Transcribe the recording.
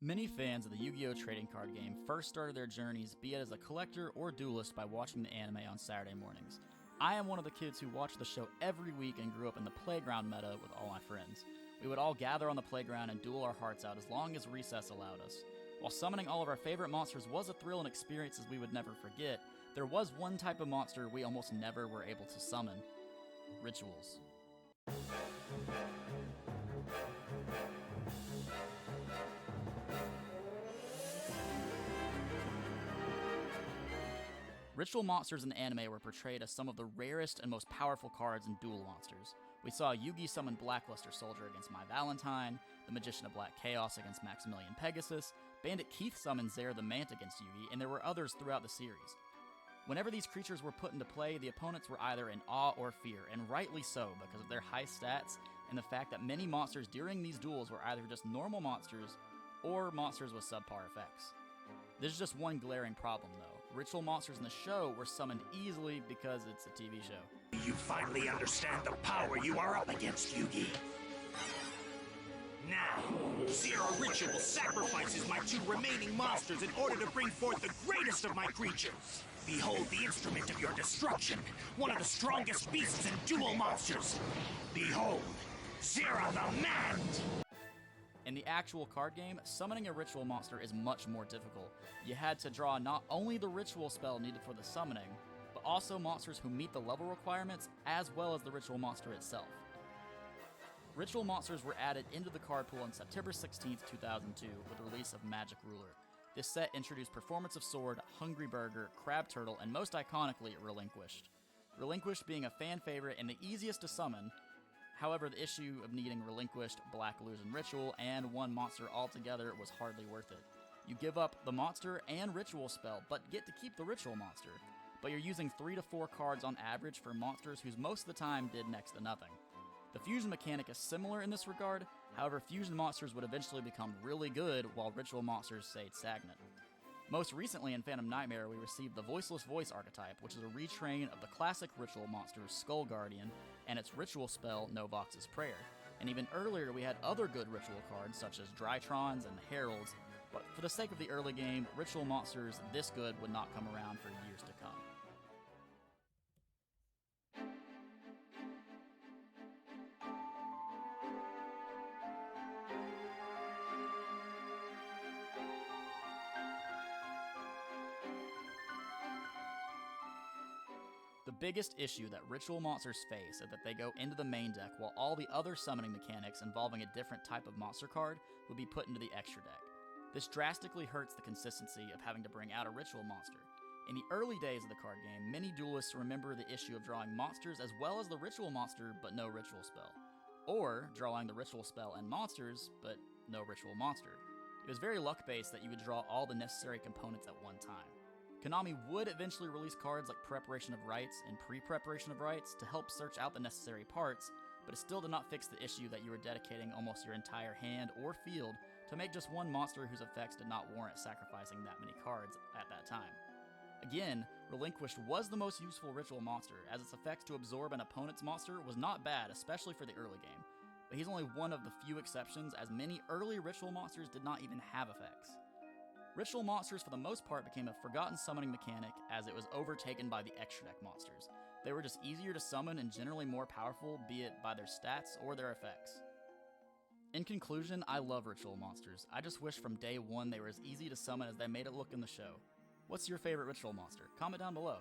Many fans of the Yu-Gi-Oh! Trading card game first started their journeys, be it as a collector or duelist, by watching the anime on Saturday mornings. I am one of the kids who watched the show every week and grew up in the playground meta with all my friends. We would all gather on the playground and duel our hearts out as long as recess allowed us. While summoning all of our favorite monsters was a thrill and experiences we would never forget, there was one type of monster we almost never were able to summon: rituals. Ritual monsters in anime were portrayed as some of the rarest and most powerful cards in duel monsters. We saw Yugi summon Blackluster Soldier against My Valentine, the Magician of Black Chaos against Maximilian Pegasus, Bandit Keith summoned Zera the Mant against Yugi, and there were others throughout the series. Whenever these creatures were put into play, the opponents were either in awe or fear, and rightly so because of their high stats and the fact that many monsters during these duels were either just normal monsters or monsters with subpar effects. There's just one glaring problem, though. Ritual monsters in the show were summoned easily because it's a TV show. You finally understand the power you are up against, Yugi. Now, Zero Ritual sacrifices my two remaining monsters in order to bring forth the greatest of my creatures. Behold the instrument of your destruction, one of the strongest beasts in duel monsters. Behold, Zera the Mant! In the actual card game, summoning a ritual monster is much more difficult. You had to draw not only the ritual spell needed for the summoning, but also monsters who meet the level requirements, as well as the ritual monster itself. Ritual monsters were added into the card pool on September 16, 2002, with the release of Magic Ruler. This set introduced Performance of Sword, Hungry Burger, Crab Turtle, and most iconically, Relinquished. Relinquished being a fan favorite and the easiest to summon. However, the issue of needing Relinquished, Black Illusion Ritual, and one monster altogether was hardly worth it. You give up the monster and ritual spell, but get to keep the ritual monster. But you're using 3 to 4 cards on average for monsters whose most of the time did next to nothing. The fusion mechanic is similar in this regard, however fusion monsters would eventually become really good while ritual monsters stayed stagnant. Most recently in Phantom Nightmare, we received the Voiceless Voice archetype, which is a retrain of the classic ritual monster Skull Guardian and its ritual spell Novox's Prayer. And even earlier we had other good ritual cards such as Drytrons and Heralds, but for the sake of the early game, ritual monsters this good would not come around for years to come. The biggest issue that ritual monsters face is that they go into the main deck while all the other summoning mechanics involving a different type of monster card would be put into the extra deck. This drastically hurts the consistency of having to bring out a ritual monster. In the early days of the card game, many duelists remember the issue of drawing monsters as well as the ritual monster but no ritual spell, or drawing the ritual spell and monsters but no ritual monster. It was very luck-based that you would draw all the necessary components at one time. Konami would eventually release cards like Preparation of Rites and Pre-Preparation of Rites to help search out the necessary parts, but it still did not fix the issue that you were dedicating almost your entire hand or field to make just one monster whose effects did not warrant sacrificing that many cards at that time. Again, Relinquished was the most useful ritual monster, as its effects to absorb an opponent's monster was not bad, especially for the early game, but he's only one of the few exceptions, as many early ritual monsters did not even have effects. Ritual monsters for the most part became a forgotten summoning mechanic as it was overtaken by the extra deck monsters. They were just easier to summon and generally more powerful, be it by their stats or their effects. In conclusion, I love ritual monsters. I just wish from day one they were as easy to summon as they made it look in the show. What's your favorite ritual monster? Comment down below.